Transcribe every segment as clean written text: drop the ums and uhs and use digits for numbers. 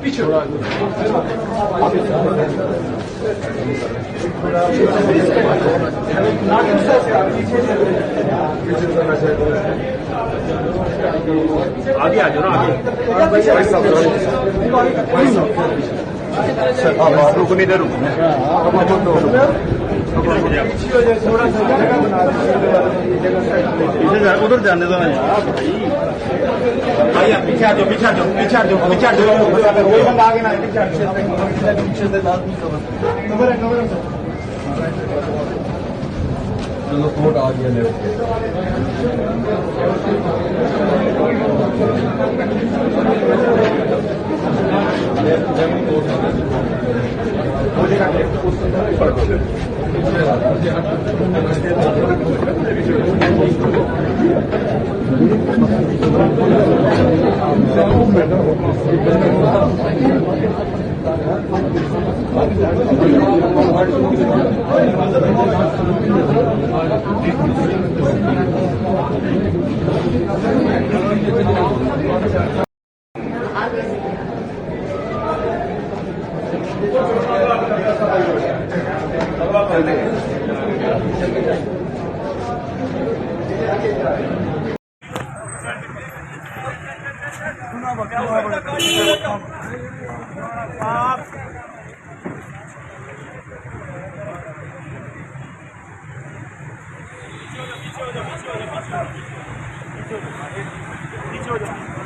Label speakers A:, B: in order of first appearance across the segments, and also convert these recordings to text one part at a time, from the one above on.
A: पीछे आगे आ जाओ ना आगे आप रुको नहीं इधर उधर जाने दो ना यार भाई आप पीछे आ जाओ पीछे आ जाओ पीछे आ जाओ पीछे आ जाओ वही बंदा आगे ना पीछे से चलो कोर्ट आ गया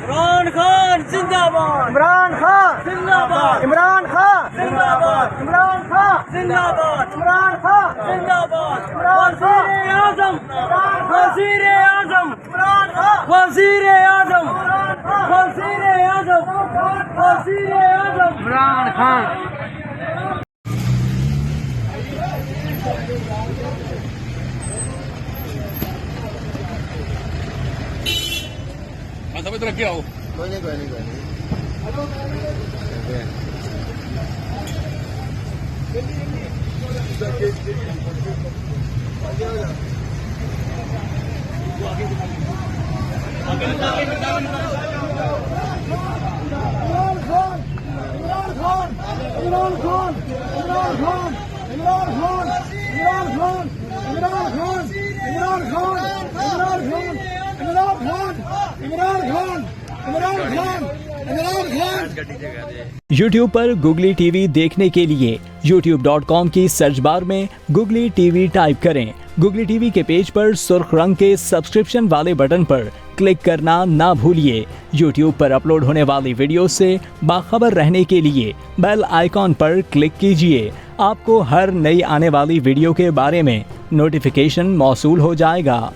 B: इमरान खान जिंदाबाद, इमरान खान जिंदाबाद, इमरान खान जिंदाबाद, इमरान खान जिंदाबाद, इमरान खान जिंदाबाद, वज़ीर आज़म, वज़ीर आज़म, वज़ीर आज़म, वज़ीर आज़म, वज़ीर आज़म, इमरान खान।
C: सब इधर क्या हो
A: कोई नहीं
D: YouTube पर गुगली टीवी देखने के लिए youtube.com की सर्च बार में गुगली टीवी टाइप करें। गुगली टीवी के पेज पर सुर्ख रंग के सब्सक्रिप्शन वाले बटन पर क्लिक करना ना भूलिए। YouTube पर अपलोड होने वाली वीडियो से बाखबर रहने के लिए बेल आइकॉन पर क्लिक कीजिए। आपको हर नई आने वाली वीडियो के बारे में नोटिफिकेशन मौसूल हो जाएगा।